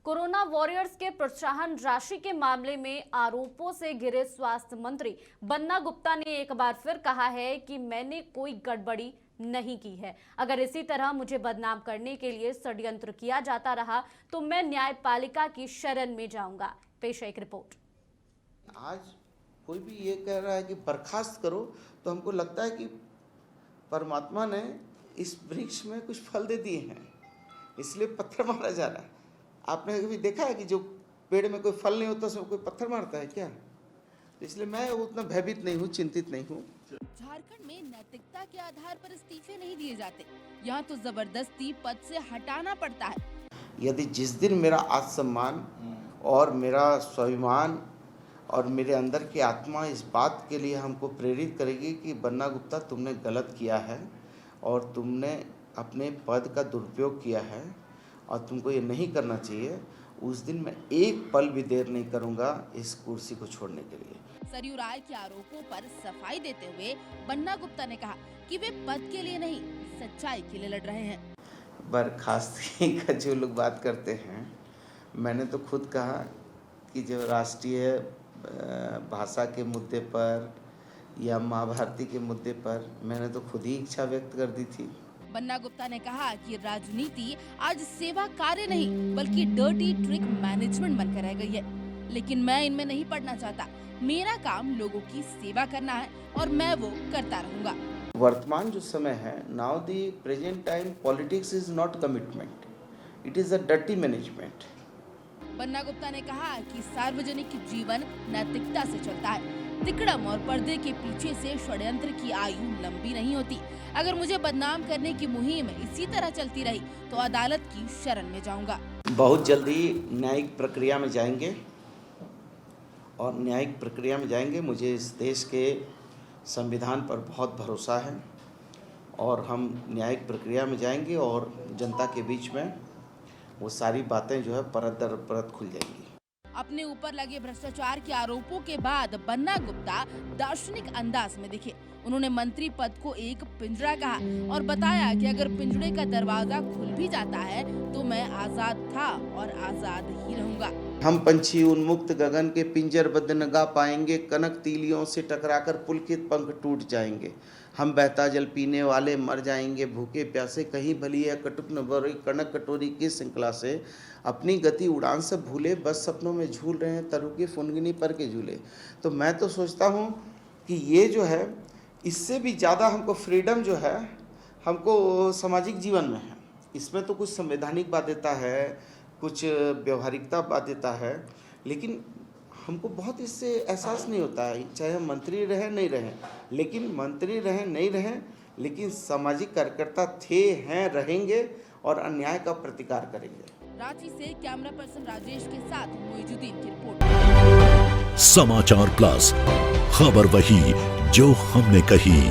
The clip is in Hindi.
कोरोना वॉरियर्स के प्रोत्साहन राशि के मामले में आरोपों से घिरे स्वास्थ्य मंत्री बन्ना गुप्ता ने एक बार फिर कहा है कि मैंने कोई गड़बड़ी नहीं की है। अगर इसी तरह मुझे बदनाम करने के लिए षड्यंत्र किया जाता रहा तो मैं न्यायपालिका की शरण में जाऊंगा। पेश है एक रिपोर्ट। आज कोई भी ये कह रहा है कि बर्खास्त करो, तो हमको लगता है कि परमात्मा ने इस वृक्ष में कुछ फल दे दिए हैं, इसलिए पत्थर मारा जा रहा है। आपने कभी देखा है कि जो पेड़ में कोई फल नहीं होता उसमें कोई पत्थर मारता है क्या? इसलिए मैं उतना भयभीत नहीं हूँ, चिंतित नहीं हूँ। झारखंड में नैतिकता के आधार पर इस्तीफे नहीं दिए जाते, यहाँ तो जबरदस्ती पद से हटाना पड़ता है। यदि जिस दिन मेरा आत्मसम्मान और मेरा स्वाभिमान और मेरे अंदर की आत्मा इस बात के लिए हमको प्रेरित करेगी कि बन्ना गुप्ता तुमने गलत किया है और तुमने अपने पद का दुरुपयोग किया है और तुमको ये नहीं करना चाहिए, उस दिन मैं एक पल भी देर नहीं करूंगा इस कुर्सी को छोड़ने के लिए। सरयू राय के आरोपों पर सफाई देते हुए बन्ना गुप्ता ने कहा कि वे पद के लिए नहीं, सच्चाई के लिए लड़ रहे हैं। बर्खास्तगी का जो लोग बात करते हैं, मैंने तो खुद कहा कि जो राष्ट्रीय भाषा के मुद्दे पर या माँ भारती के मुद्दे पर मैंने तो खुद ही इच्छा व्यक्त कर दी थी। बन्ना गुप्ता ने कहा कि राजनीति आज सेवा कार्य नहीं बल्कि डर्टी ट्रिक मैनेजमेंट बनकर रह गई है, लेकिन मैं इनमें नहीं पड़ना चाहता। मेरा काम लोगों की सेवा करना है और मैं वो करता रहूंगा। वर्तमान जो समय है, now the present time, politics is not commitment, it is a dirty management. Banna Gupta ने कहा कि सार्वजनिक जीवन नैतिकता से चलता है। तिकड़म और पर्दे के पीछे से षड्यंत्र की आयु लंबी नहीं होती। अगर मुझे बदनाम करने की मुहिम इसी तरह चलती रही तो अदालत की शरण में जाऊंगा। बहुत जल्दी न्यायिक प्रक्रिया में जाएंगे और न्यायिक प्रक्रिया में जाएंगे। मुझे इस देश के संविधान पर बहुत भरोसा है और हम न्यायिक प्रक्रिया में जाएंगे और जनता के बीच में वो सारी बातें जो है परत दर परत खुल जाएंगी। अपने ऊपर लगे भ्रष्टाचार के आरोपों के बाद बन्ना गुप्ता दार्शनिक अंदाज में दिखे। उन्होंने मंत्री पद को एक पिंजरा कहा और बताया कि अगर पिंजरे का दरवाजा खुल भी जाता है तो मैं आजाद था और आजाद ही रहूंगा। हम पंछी उन्मुक्त गगन के पिंजरबद्ध न गा पाएंगे, कनक तीलियों से टकराकर पुलकित पंख टूट जाएंगे। हम बहता जल पीने वाले मर जाएंगे, भूखे प्यासे कहीं भली है कटुक न भरी कनक कटोरी की श्रृंखला से। अपनी गति उड़ान से भूले, बस सपनों में झूल रहे हैं तरु की फुनगिनी पर के झूले। तो मैं तो सोचता हूँ कि ये जो है, इससे भी ज़्यादा हमको फ्रीडम जो है हमको सामाजिक जीवन में है। इसमें तो कुछ संवैधानिक बाध्यता है, कुछ व्यवहारिकता बाध्यता है, लेकिन हमको बहुत इससे एहसास नहीं होता है, चाहे हम मंत्री रहे नहीं रहे, लेकिन मंत्री रहे नहीं रहे, लेकिन सामाजिक कार्यकर्ता थे, हैं, रहेंगे और अन्याय का प्रतिकार करेंगे। रांची से कैमरा पर्सन राजेश के साथ मोइजुद्दीन की रिपोर्ट। समाचार प्लस, खबर वही जो हमने कही।